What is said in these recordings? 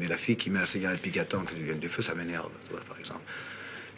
Mais la fille qui met la cigarette piquant qui vient du feu, ça m'énerve, par exemple.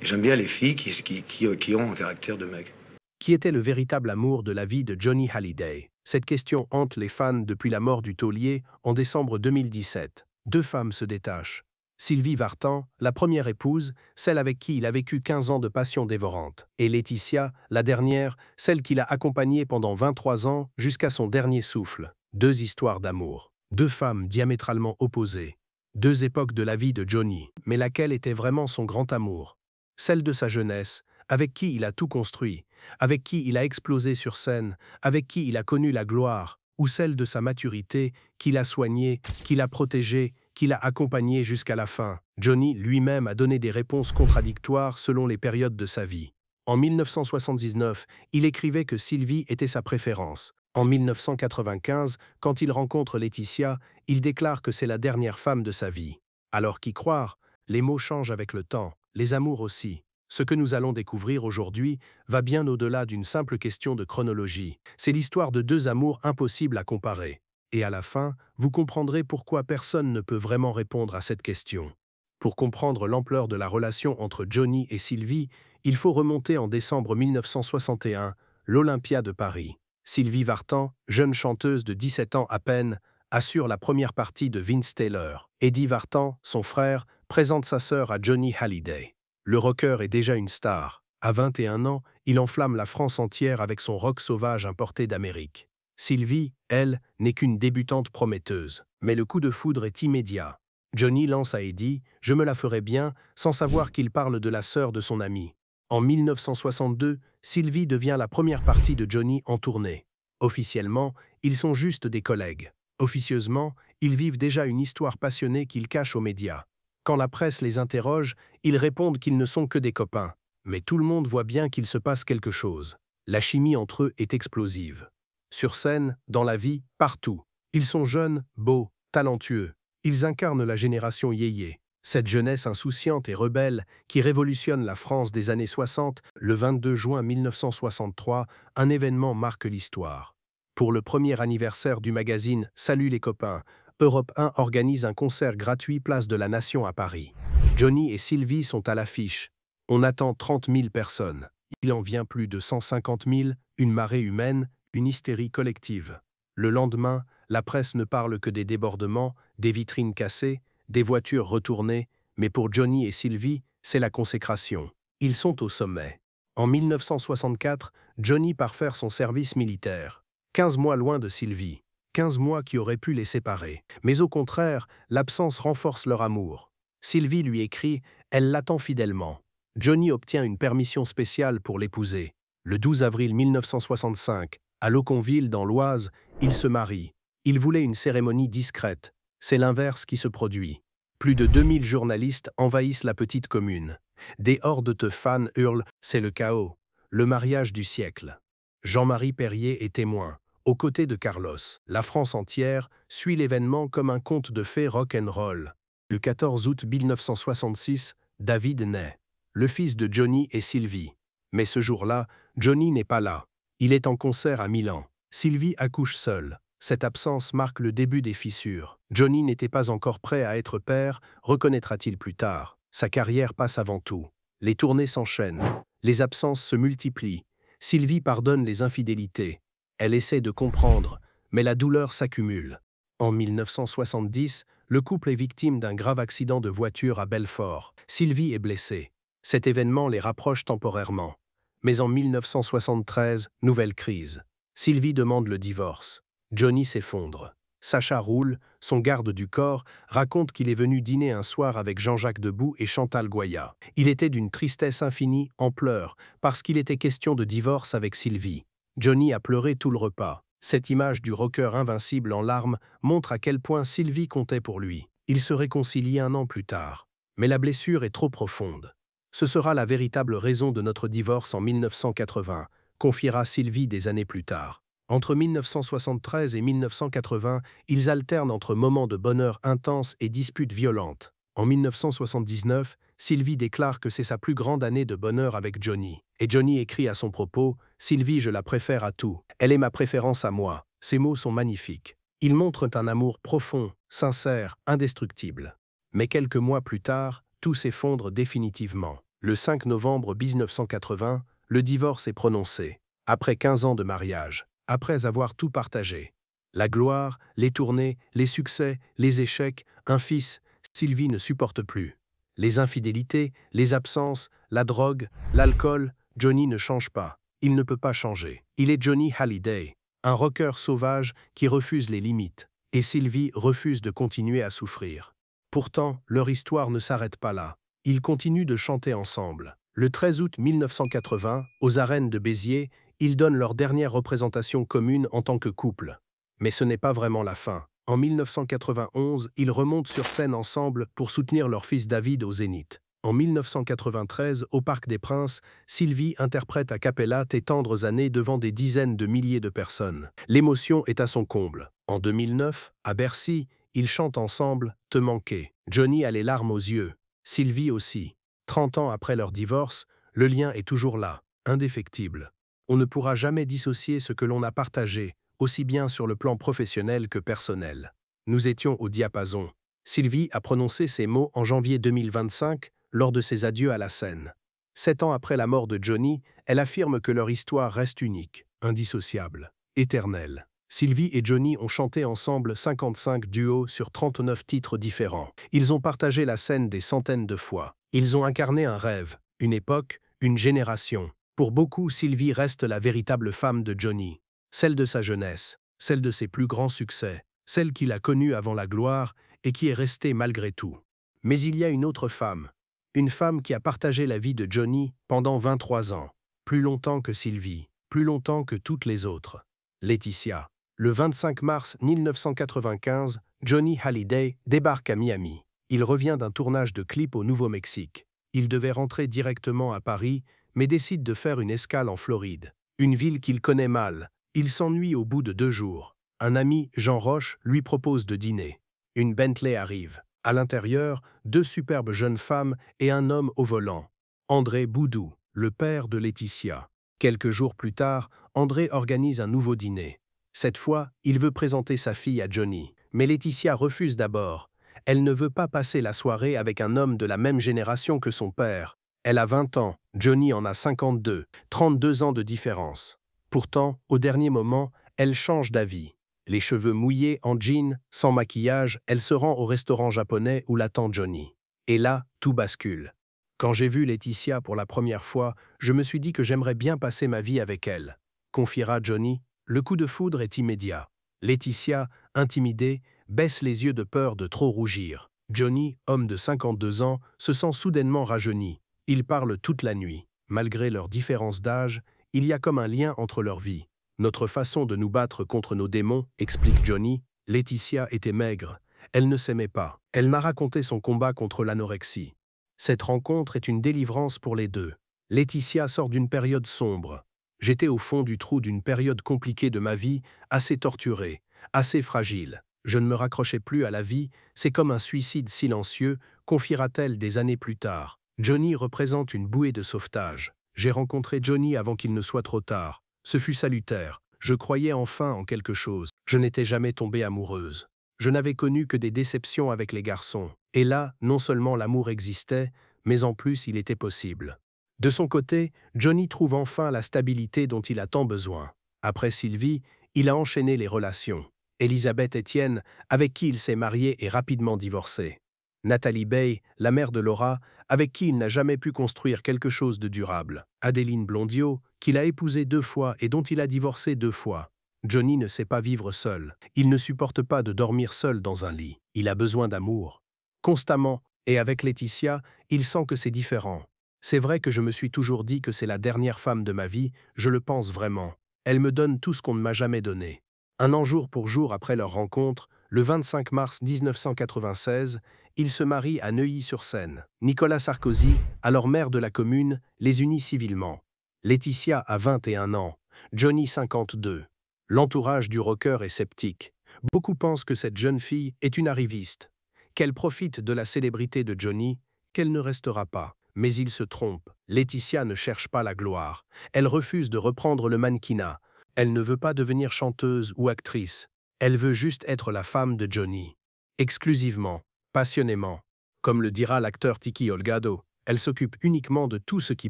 Et j'aime bien les filles qui ont un caractère de mec. Qui était le véritable amour de la vie de Johnny Hallyday? Cette question hante les fans depuis la mort du taulier en décembre 2017. Deux femmes se détachent. Sylvie Vartan, la première épouse, celle avec qui il a vécu 15 ans de passion dévorante. Et Laetitia, la dernière, celle qu'il a accompagnée pendant 23 ans jusqu'à son dernier souffle. Deux histoires d'amour. Deux femmes diamétralement opposées. Deux époques de la vie de Johnny. Mais laquelle était vraiment son grand amour? Celle de sa jeunesse, avec qui il a tout construit, avec qui il a explosé sur scène, avec qui il a connu la gloire, ou celle de sa maturité, qu'il a soignée, qu'il a protégée, qu'il a accompagnée jusqu'à la fin. Johnny lui-même a donné des réponses contradictoires selon les périodes de sa vie. En 1979, il écrivait que Sylvie était sa préférence. En 1995, quand il rencontre Laetitia, il déclare que c'est la dernière femme de sa vie. Alors qu'y croire? Les mots changent avec le temps, les amours aussi. Ce que nous allons découvrir aujourd'hui va bien au-delà d'une simple question de chronologie. C'est l'histoire de deux amours impossibles à comparer. Et à la fin, vous comprendrez pourquoi personne ne peut vraiment répondre à cette question. Pour comprendre l'ampleur de la relation entre Johnny et Sylvie, il faut remonter en décembre 1961, l'Olympia de Paris. Sylvie Vartan, jeune chanteuse de 17 ans à peine, assure la première partie de Vince Taylor. Eddie Vartan, son frère, présente sa sœur à Johnny Hallyday. Le rocker est déjà une star. À 21 ans, il enflamme la France entière avec son rock sauvage importé d'Amérique. Sylvie, elle, n'est qu'une débutante prometteuse. Mais le coup de foudre est immédiat. Johnny lance à Eddie « Je me la ferai bien » sans savoir qu'il parle de la sœur de son ami. En 1962, Sylvie devient la première partie de Johnny en tournée. Officiellement, ils sont juste des collègues. Officieusement, ils vivent déjà une histoire passionnée qu'ils cachent aux médias. Quand la presse les interroge, ils répondent qu'ils ne sont que des copains. Mais tout le monde voit bien qu'il se passe quelque chose. La chimie entre eux est explosive. Sur scène, dans la vie, partout. Ils sont jeunes, beaux, talentueux. Ils incarnent la génération yéyé. Cette jeunesse insouciante et rebelle qui révolutionne la France des années 60, le 22 juin 1963, un événement marque l'histoire. Pour le premier anniversaire du magazine « Salut les copains », Europe 1 organise un concert gratuit place de la Nation à Paris. Johnny et Sylvie sont à l'affiche. On attend 30 000 personnes. Il en vient plus de 150 000, une marée humaine, une hystérie collective. Le lendemain, la presse ne parle que des débordements, des vitrines cassées, des voitures retournées, mais pour Johnny et Sylvie, c'est la consécration. Ils sont au sommet. En 1964, Johnny part faire son service militaire. 15 mois loin de Sylvie. 15 mois qui auraient pu les séparer. Mais au contraire, l'absence renforce leur amour. Sylvie lui écrit, elle l'attend fidèlement. Johnny obtient une permission spéciale pour l'épouser. Le 12 avril 1965, à Loconville, dans l'Oise, ils se marient. Ils voulaient une cérémonie discrète. C'est l'inverse qui se produit. Plus de 2000 journalistes envahissent la petite commune. Des hordes de fans hurlent « c'est le chaos », le mariage du siècle. Jean-Marie Perrier est témoin. Aux côtés de Carlos, la France entière suit l'événement comme un conte de fées rock'n'roll. Le 14 août 1966, David naît, le fils de Johnny et Sylvie. Mais ce jour-là, Johnny n'est pas là. Il est en concert à Milan. Sylvie accouche seule. Cette absence marque le début des fissures. Johnny n'était pas encore prêt à être père, reconnaîtra-t-il plus tard. Sa carrière passe avant tout. Les tournées s'enchaînent. Les absences se multiplient. Sylvie pardonne les infidélités. Elle essaie de comprendre, mais la douleur s'accumule. En 1970, le couple est victime d'un grave accident de voiture à Belfort. Sylvie est blessée. Cet événement les rapproche temporairement. Mais en 1973, nouvelle crise. Sylvie demande le divorce. Johnny s'effondre. Sacha Roule, son garde du corps, raconte qu'il est venu dîner un soir avec Jean-Jacques Debout et Chantal Goya. Il était d'une tristesse infinie, en pleurs, parce qu'il était question de divorce avec Sylvie. Johnny a pleuré tout le repas. Cette image du rocker invincible en larmes montre à quel point Sylvie comptait pour lui. Ils se réconcilient un an plus tard. Mais la blessure est trop profonde. Ce sera la véritable raison de notre divorce en 1980, confiera Sylvie des années plus tard. Entre 1973 et 1980, ils alternent entre moments de bonheur intense et disputes violentes. En 1979, Sylvie déclare que c'est sa plus grande année de bonheur avec Johnny. Et Johnny écrit à son propos « Sylvie, je la préfère à tout. Elle est ma préférence à moi. » Ces mots sont magnifiques. Ils montrent un amour profond, sincère, indestructible. Mais quelques mois plus tard, tout s'effondre définitivement. Le 5 novembre 1980, le divorce est prononcé. Après 15 ans de mariage, après avoir tout partagé. La gloire, les tournées, les succès, les échecs, un fils, Sylvie ne supporte plus. Les infidélités, les absences, la drogue, l'alcool, Johnny ne change pas. Il ne peut pas changer. Il est Johnny Hallyday, un rocker sauvage qui refuse les limites. Et Sylvie refuse de continuer à souffrir. Pourtant, leur histoire ne s'arrête pas là. Ils continuent de chanter ensemble. Le 13 août 1980, aux arènes de Béziers, ils donnent leur dernière représentation commune en tant que couple. Mais ce n'est pas vraiment la fin. En 1991, ils remontent sur scène ensemble pour soutenir leur fils David au Zénith. En 1993, au Parc des Princes, Sylvie interprète a cappella Tes tendres années devant des dizaines de milliers de personnes. L'émotion est à son comble. En 2009, à Bercy, ils chantent ensemble Te manquer. Johnny a les larmes aux yeux. Sylvie aussi. 30 ans après leur divorce, le lien est toujours là, indéfectible. On ne pourra jamais dissocier ce que l'on a partagé, aussi bien sur le plan professionnel que personnel. Nous étions au diapason. Sylvie a prononcé ces mots en janvier 2025, lors de ses adieux à la scène. 7 ans après la mort de Johnny, elle affirme que leur histoire reste unique, indissociable, éternelle. Sylvie et Johnny ont chanté ensemble 55 duos sur 39 titres différents. Ils ont partagé la scène des centaines de fois. Ils ont incarné un rêve, une époque, une génération. Pour beaucoup, Sylvie reste la véritable femme de Johnny. Celle de sa jeunesse, celle de ses plus grands succès, celle qu'il a connue avant la gloire et qui est restée malgré tout. Mais il y a une autre femme. Une femme qui a partagé la vie de Johnny pendant 23 ans. Plus longtemps que Sylvie, plus longtemps que toutes les autres. Laetitia. Le 25 mars 1995, Johnny Hallyday débarque à Miami. Il revient d'un tournage de clip au Nouveau-Mexique. Il devait rentrer directement à Paris, mais décide de faire une escale en Floride. Une ville qu'il connaît mal. Il s'ennuie au bout de 2 jours. Un ami, Jean Roche, lui propose de dîner. Une Bentley arrive. À l'intérieur, 2 superbes jeunes femmes et un homme au volant. André Boudou, le père de Laetitia. Quelques jours plus tard, André organise un nouveau dîner. Cette fois, il veut présenter sa fille à Johnny. Mais Laetitia refuse d'abord. Elle ne veut pas passer la soirée avec un homme de la même génération que son père. Elle a 20 ans, Johnny en a 52, 32 ans de différence. Pourtant, au dernier moment, elle change d'avis. Les cheveux mouillés, en jean, sans maquillage, elle se rend au restaurant japonais où l'attend Johnny. Et là, tout bascule. Quand j'ai vu Laetitia pour la première fois, je me suis dit que j'aimerais bien passer ma vie avec elle. Confiera Johnny. Le coup de foudre est immédiat. Laetitia, intimidée, baisse les yeux de peur de trop rougir. Johnny, homme de 52 ans, se sent soudainement rajeuni. Ils parlent toute la nuit. Malgré leur différence d'âge, il y a comme un lien entre leurs vies. Notre façon de nous battre contre nos démons, explique Johnny. Laetitia était maigre. Elle ne s'aimait pas. Elle m'a raconté son combat contre l'anorexie. Cette rencontre est une délivrance pour les deux. Laetitia sort d'une période sombre. J'étais au fond du trou d'une période compliquée de ma vie, assez torturée, assez fragile. Je ne me raccrochais plus à la vie, c'est comme un suicide silencieux, confiera-t-elle des années plus tard. Johnny représente une bouée de sauvetage. J'ai rencontré Johnny avant qu'il ne soit trop tard. Ce fut salutaire. Je croyais enfin en quelque chose. Je n'étais jamais tombée amoureuse. Je n'avais connu que des déceptions avec les garçons. Et là, non seulement l'amour existait, mais en plus il était possible. De son côté, Johnny trouve enfin la stabilité dont il a tant besoin. Après Sylvie, il a enchaîné les relations. Elisabeth Etienne, avec qui il s'est marié et rapidement divorcé. Nathalie Bey, la mère de Laura, avec qui il n'a jamais pu construire quelque chose de durable. Adéline Blondiot, qu'il a épousée 2 fois et dont il a divorcé 2 fois. Johnny ne sait pas vivre seul. Il ne supporte pas de dormir seul dans un lit. Il a besoin d'amour. Constamment, et avec Laetitia, il sent que c'est différent. C'est vrai que je me suis toujours dit que c'est la dernière femme de ma vie, je le pense vraiment. Elle me donne tout ce qu'on ne m'a jamais donné. Un an jour pour jour après leur rencontre, le 25 mars 1996, ils se marient à Neuilly-sur-Seine. Nicolas Sarkozy, alors maire de la commune, les unit civilement. Laetitia a 21 ans, Johnny 52. L'entourage du rocker est sceptique. Beaucoup pensent que cette jeune fille est une arriviste, qu'elle profite de la célébrité de Johnny, qu'elle ne restera pas. Mais il se trompe. Laetitia ne cherche pas la gloire. Elle refuse de reprendre le mannequinat. Elle ne veut pas devenir chanteuse ou actrice. Elle veut juste être la femme de Johnny. Exclusivement, passionnément. Comme le dira l'acteur Tiki Holgado, elle s'occupe uniquement de tout ce qui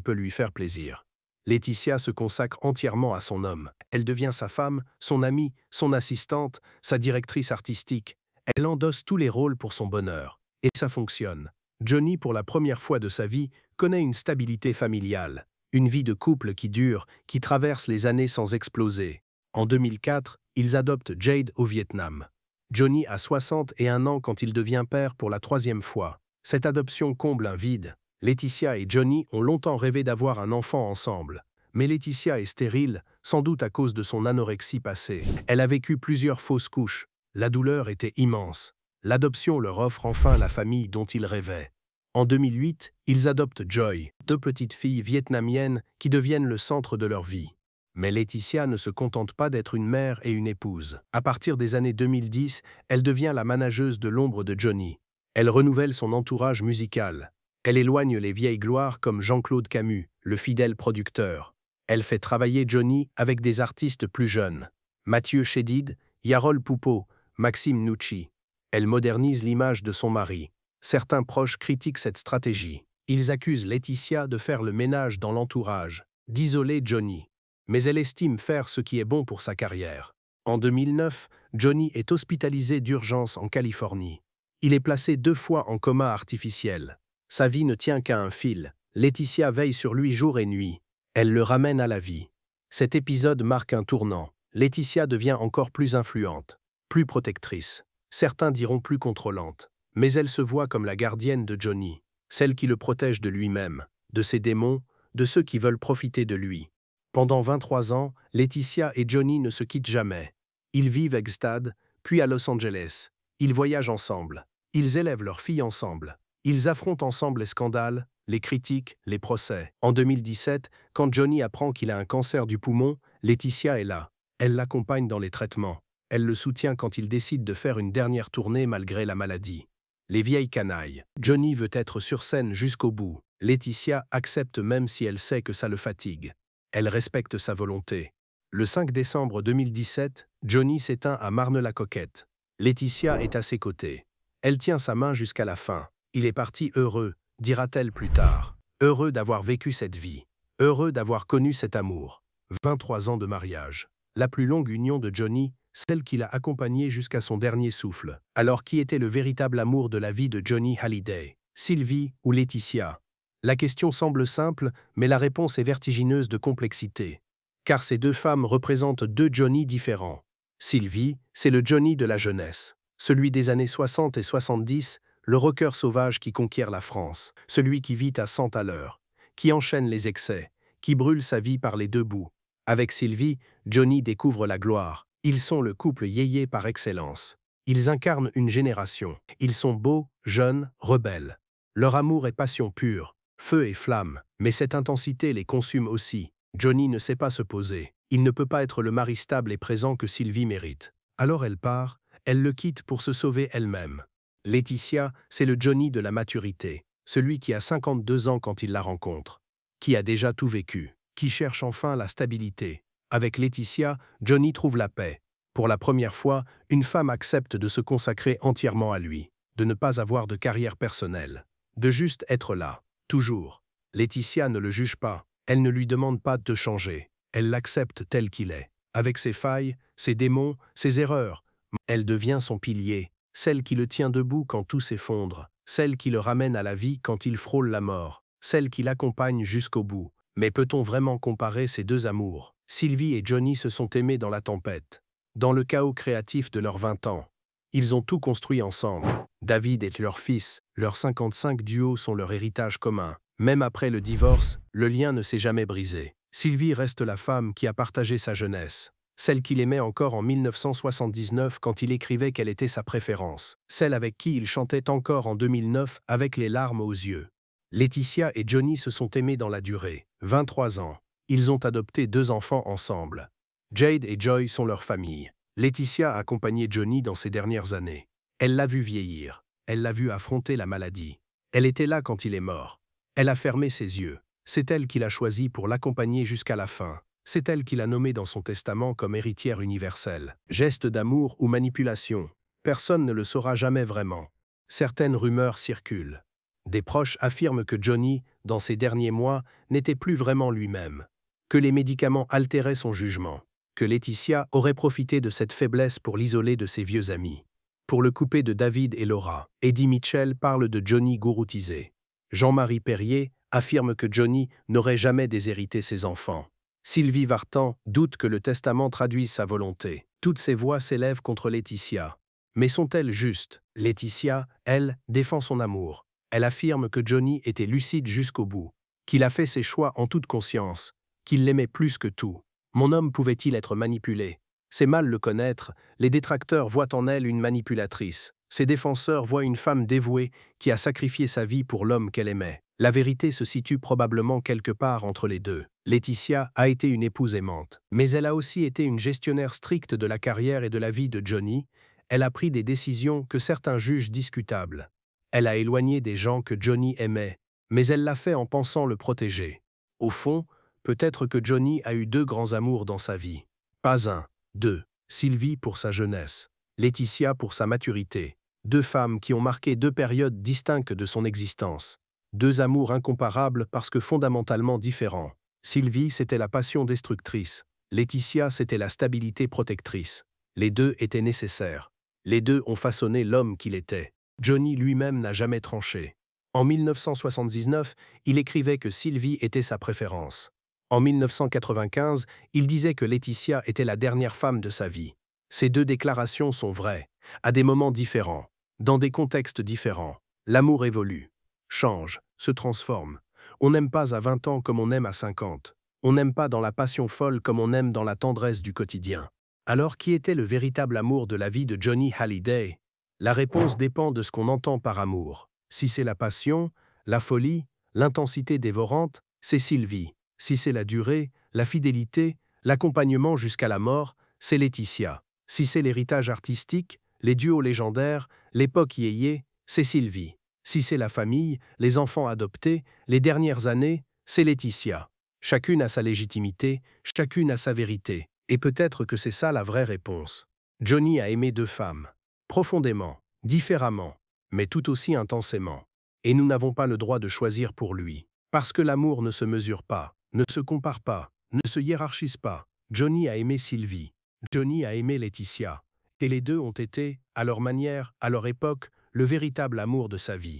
peut lui faire plaisir. Laetitia se consacre entièrement à son homme. Elle devient sa femme, son amie, son assistante, sa directrice artistique. Elle endosse tous les rôles pour son bonheur. Et ça fonctionne. Johnny, pour la première fois de sa vie, connaît une stabilité familiale. Une vie de couple qui dure, qui traverse les années sans exploser. En 2004, ils adoptent Jade au Vietnam. Johnny a 61 ans quand il devient père pour la 3e fois. Cette adoption comble un vide. Laetitia et Johnny ont longtemps rêvé d'avoir un enfant ensemble. Mais Laetitia est stérile, sans doute à cause de son anorexie passée. Elle a vécu plusieurs fausses couches. La douleur était immense. L'adoption leur offre enfin la famille dont ils rêvaient. En 2008, ils adoptent Joy, 2 petites filles vietnamiennes qui deviennent le centre de leur vie. Mais Laetitia ne se contente pas d'être une mère et une épouse. À partir des années 2010, elle devient la manageuse de l'ombre de Johnny. Elle renouvelle son entourage musical. Elle éloigne les vieilles gloires comme Jean-Claude Camus, le fidèle producteur. Elle fait travailler Johnny avec des artistes plus jeunes. Mathieu Chédid, Yarol Poupeau, Maxime Nucci. Elle modernise l'image de son mari. Certains proches critiquent cette stratégie. Ils accusent Laetitia de faire le ménage dans l'entourage, d'isoler Johnny. Mais elle estime faire ce qui est bon pour sa carrière. En 2009, Johnny est hospitalisé d'urgence en Californie. Il est placé 2 fois en coma artificiel. Sa vie ne tient qu'à un fil. Laetitia veille sur lui jour et nuit. Elle le ramène à la vie. Cet épisode marque un tournant. Laetitia devient encore plus influente, plus protectrice. Certains diront plus contrôlante. Mais elle se voit comme la gardienne de Johnny, celle qui le protège de lui-même, de ses démons, de ceux qui veulent profiter de lui. Pendant 23 ans, Laetitia et Johnny ne se quittent jamais. Ils vivent à Gstad, puis à Los Angeles. Ils voyagent ensemble. Ils élèvent leurs filles ensemble. Ils affrontent ensemble les scandales, les critiques, les procès. En 2017, quand Johnny apprend qu'il a un cancer du poumon, Laetitia est là. Elle l'accompagne dans les traitements. Elle le soutient quand il décide de faire une dernière tournée malgré la maladie. Les vieilles canailles. Johnny veut être sur scène jusqu'au bout. Laetitia accepte même si elle sait que ça le fatigue. Elle respecte sa volonté. Le 5 décembre 2017, Johnny s'éteint à Marne-la-Coquette. Laetitia est à ses côtés. Elle tient sa main jusqu'à la fin. Il est parti heureux, dira-t-elle plus tard. Heureux d'avoir vécu cette vie. Heureux d'avoir connu cet amour. 23 ans de mariage. La plus longue union de Johnny, celle qui l'a accompagné jusqu'à son dernier souffle. Alors qui était le véritable amour de la vie de Johnny Hallyday? Sylvie ou Laetitia? La question semble simple, mais la réponse est vertigineuse de complexité. Car ces 2 femmes représentent 2 Johnny différents. Sylvie, c'est le Johnny de la jeunesse. Celui des années 60 et 70, le rocker sauvage qui conquiert la France. Celui qui vit à 100 à l'heure, qui enchaîne les excès, qui brûle sa vie par les 2 bouts. Avec Sylvie, Johnny découvre la gloire. Ils sont le couple yéyé par excellence. Ils incarnent une génération. Ils sont beaux, jeunes, rebelles. Leur amour est passion pure, feu et flamme, mais cette intensité les consume aussi. Johnny ne sait pas se poser. Il ne peut pas être le mari stable et présent que Sylvie mérite. Alors elle part, elle le quitte pour se sauver elle-même. Laetitia, c'est le Johnny de la maturité, celui qui a 52 ans quand il la rencontre, qui a déjà tout vécu, qui cherche enfin la stabilité. Avec Laetitia, Johnny trouve la paix. Pour la première fois, une femme accepte de se consacrer entièrement à lui, de ne pas avoir de carrière personnelle, de juste être là, toujours. Laetitia ne le juge pas, elle ne lui demande pas de changer, elle l'accepte tel qu'il est. Avec ses failles, ses démons, ses erreurs, elle devient son pilier, celle qui le tient debout quand tout s'effondre, celle qui le ramène à la vie quand il frôle la mort, celle qui l'accompagne jusqu'au bout. Mais peut-on vraiment comparer ces 2 amours? Sylvie et Johnny se sont aimés dans la tempête, dans le chaos créatif de leurs 20 ans. Ils ont tout construit ensemble. David est leur fils, leurs 55 duos sont leur héritage commun. Même après le divorce, le lien ne s'est jamais brisé. Sylvie reste la femme qui a partagé sa jeunesse, celle qu'il aimait encore en 1979 quand il écrivait qu'elle était sa préférence, celle avec qui il chantait encore en 2009 avec les larmes aux yeux. Laetitia et Johnny se sont aimés dans la durée, 23 ans. Ils ont adopté 2 enfants ensemble. Jade et Joy sont leur famille. Laetitia a accompagné Johnny dans ces dernières années. Elle l'a vu vieillir. Elle l'a vu affronter la maladie. Elle était là quand il est mort. Elle a fermé ses yeux. C'est elle qui l'a choisi pour l'accompagner jusqu'à la fin. C'est elle qui l'a nommé dans son testament comme héritière universelle. Geste d'amour ou manipulation? Personne ne le saura jamais vraiment. Certaines rumeurs circulent. Des proches affirment que Johnny, dans ses derniers mois, n'était plus vraiment lui-même, que les médicaments altéraient son jugement, que Laetitia aurait profité de cette faiblesse pour l'isoler de ses vieux amis. Pour le couper de David et Laura, Eddie Mitchell parle de Johnny gouroutisé. Jean-Marie Perrier affirme que Johnny n'aurait jamais déshérité ses enfants. Sylvie Vartan doute que le testament traduise sa volonté. Toutes ces voix s'élèvent contre Laetitia. Mais sont-elles justes? Laetitia, elle, défend son amour. Elle affirme que Johnny était lucide jusqu'au bout, qu'il a fait ses choix en toute conscience, qu'il l'aimait plus que tout. Mon homme pouvait-il être manipulé? C'est mal le connaître, les détracteurs voient en elle une manipulatrice. Ses défenseurs voient une femme dévouée qui a sacrifié sa vie pour l'homme qu'elle aimait. La vérité se situe probablement quelque part entre les deux. Laetitia a été une épouse aimante, mais elle a aussi été une gestionnaire stricte de la carrière et de la vie de Johnny. Elle a pris des décisions que certains jugent discutables. Elle a éloigné des gens que Johnny aimait, mais elle l'a fait en pensant le protéger. Au fond, peut-être que Johnny a eu deux grands amours dans sa vie. Pas un, deux. Sylvie pour sa jeunesse, Laetitia pour sa maturité. Deux femmes qui ont marqué deux périodes distinctes de son existence. Deux amours incomparables parce que fondamentalement différents. Sylvie, c'était la passion destructrice. Laetitia, c'était la stabilité protectrice. Les deux étaient nécessaires. Les deux ont façonné l'homme qu'il était. Johnny lui-même n'a jamais tranché. En 1979, il écrivait que Sylvie était sa préférence. En 1995, il disait que Laetitia était la dernière femme de sa vie. Ces deux déclarations sont vraies, à des moments différents, dans des contextes différents. L'amour évolue, change, se transforme. On n'aime pas à 20 ans comme on aime à 50. On n'aime pas dans la passion folle comme on aime dans la tendresse du quotidien. Alors, qui était le véritable amour de la vie de Johnny Hallyday? La réponse dépend de ce qu'on entend par amour. Si c'est la passion, la folie, l'intensité dévorante, c'est Sylvie. Si c'est la durée, la fidélité, l'accompagnement jusqu'à la mort, c'est Laetitia. Si c'est l'héritage artistique, les duos légendaires, l'époque yéyé, c'est Sylvie. Si c'est la famille, les enfants adoptés, les dernières années, c'est Laetitia. Chacune a sa légitimité, chacune a sa vérité. Et peut-être que c'est ça la vraie réponse. Johnny a aimé deux femmes. Profondément, différemment, mais tout aussi intensément. Et nous n'avons pas le droit de choisir pour lui. Parce que l'amour ne se mesure pas, ne se compare pas, ne se hiérarchise pas. Johnny a aimé Sylvie. Johnny a aimé Laetitia. Et les deux ont été, à leur manière, à leur époque, le véritable amour de sa vie.